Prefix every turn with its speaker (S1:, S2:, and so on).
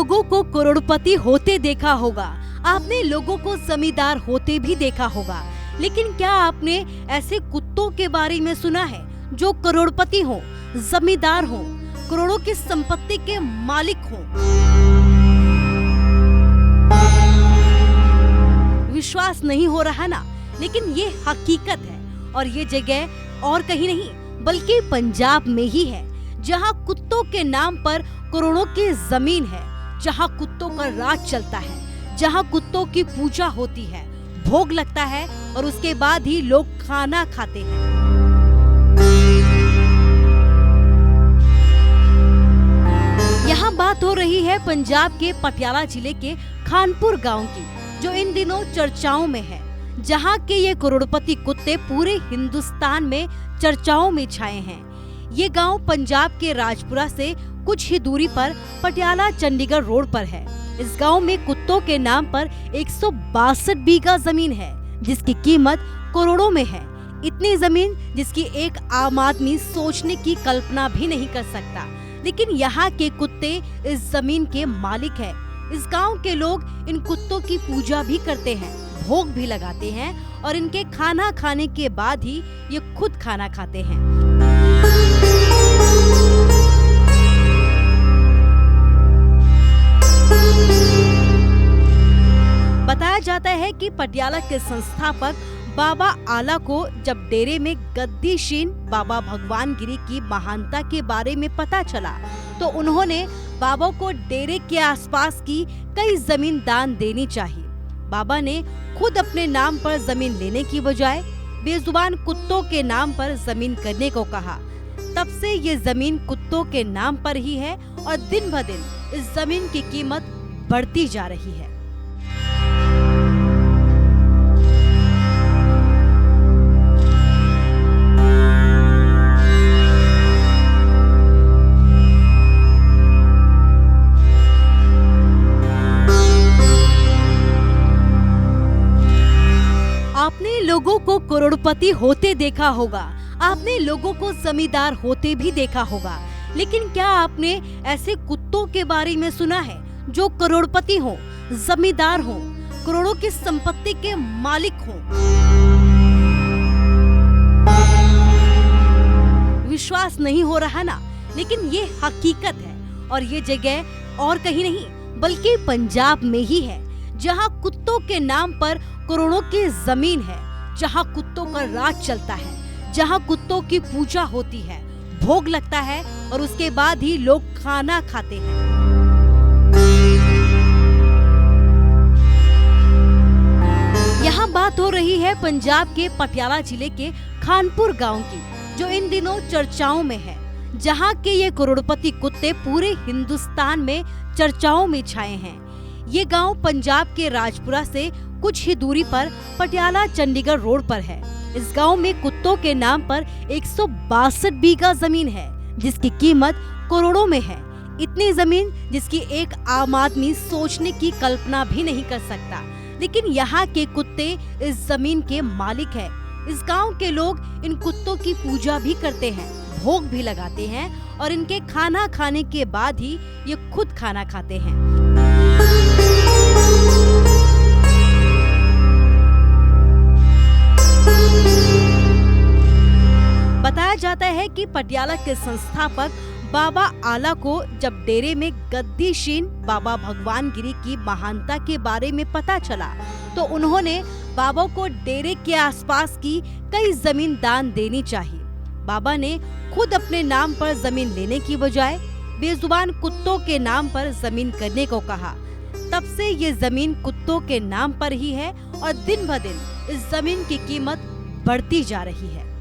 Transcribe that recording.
S1: लोगों को करोड़पति होते देखा होगा, आपने लोगों को जमींदार होते भी देखा होगा, लेकिन क्या आपने ऐसे कुत्तों के बारे में सुना है जो करोड़पति हो, जमींदार हो, करोड़ों की संपत्ति के मालिक हो? विश्वास नहीं हो रहा ना, लेकिन ये हकीकत है और ये जगह और कहीं नहीं बल्कि पंजाब में ही है, जहाँ कुत्तों के नाम पर करोड़ों की जमीन है, जहाँ कुत्तों का राज चलता है, जहाँ कुत्तों की पूजा होती है, भोग लगता है और उसके बाद ही लोग खाना खाते हैं। यहाँ बात हो रही है पंजाब के पटियाला जिले के खानपुर गांव की, जो इन दिनों चर्चाओं में है, जहाँ के ये करोड़पति कुत्ते पूरे हिंदुस्तान में चर्चाओं में छाए हैं। ये गांव पंजाब के राजपुरा से कुछ ही दूरी पर पटियाला चंडीगढ़ रोड पर है। इस गांव में कुत्तों के नाम पर 162 बीघा जमीन है, जिसकी कीमत करोड़ों में है। इतनी जमीन जिसकी एक आम आदमी सोचने की कल्पना भी नहीं कर सकता, लेकिन यहाँ के कुत्ते इस जमीन के मालिक हैं। इस गांव के लोग इन कुत्तों की पूजा भी करते हैं, भोग भी लगाते हैं और इनके खाना खाने के बाद ही ये खुद खाना खाते हैं। बताया जाता है कि पटियाला के संस्थापक बाबा आला को जब डेरे में गद्दीशीन बाबा भगवान गिरी की महानता के बारे में पता चला, तो उन्होंने बाबा को डेरे के आसपास की कई जमीन दान देनी चाहिए। बाबा ने खुद अपने नाम पर जमीन लेने की बजाय बेजुबान कुत्तों के नाम पर जमीन करने को कहा। तब से ये जमीन कुत्तों के नाम पर ही है और दिन ब दिन इस जमीन की कीमत बढ़ती जा रही है। आपने लोगों को करोड़पति होते देखा होगा, आपने लोगों को जमींदार होते भी देखा होगा, लेकिन क्या आपने ऐसे कुत्तों के बारे में सुना है जो करोड़पति हो, जमींदार हो, करोड़ों की संपत्ति के मालिक हो? विश्वास नहीं हो रहा ना, लेकिन ये हकीकत है और ये जगह और कहीं नहीं बल्कि पंजाब में ही है, जहाँ कुत्तों के नाम पर करोड़ों की जमीन है, जहाँ कुत्तों का राज चलता है, जहाँ कुत्तों की पूजा होती है, भोग लगता है और उसके बाद ही लोग खाना खाते हैं। यहाँ बात हो रही है पंजाब के पटियाला जिले के खानपुर गांव की, जो इन दिनों चर्चाओं में है, जहाँ के ये करोड़पति कुत्ते पूरे हिंदुस्तान में चर्चाओं में छाए हैं। ये गांव पंजाब के राजपुरा से कुछ ही दूरी पर पटियाला चंडीगढ़ रोड पर है। इस गांव में कुत्तों के नाम पर 162 बीघा जमीन है, जिसकी कीमत करोड़ों में है। इतनी जमीन जिसकी एक आम आदमी सोचने की कल्पना भी नहीं कर सकता, लेकिन यहाँ के कुत्ते इस जमीन के मालिक हैं। इस गांव के लोग इन कुत्तों की पूजा भी करते हैं, भोग भी लगाते हैं और इनके खाना खाने के बाद ही ये खुद खाना खाते हैं। बताया जाता है कि पटियाला के संस्थापक बाबा आला को जब डेरे में गद्दीशीन बाबा भगवान गिरी की महानता के बारे में पता चला, तो उन्होंने बाबा को डेरे के आसपास की कई जमीन दान देनी चाहिए। बाबा ने खुद अपने नाम पर जमीन लेने की बजाय बेजुबान कुत्तों के नाम पर जमीन करने को कहा। तब से ये जमीन कुत्तों के नाम पर ही है और दिन ब दिन इस जमीन की कीमत बढ़ती जा रही है।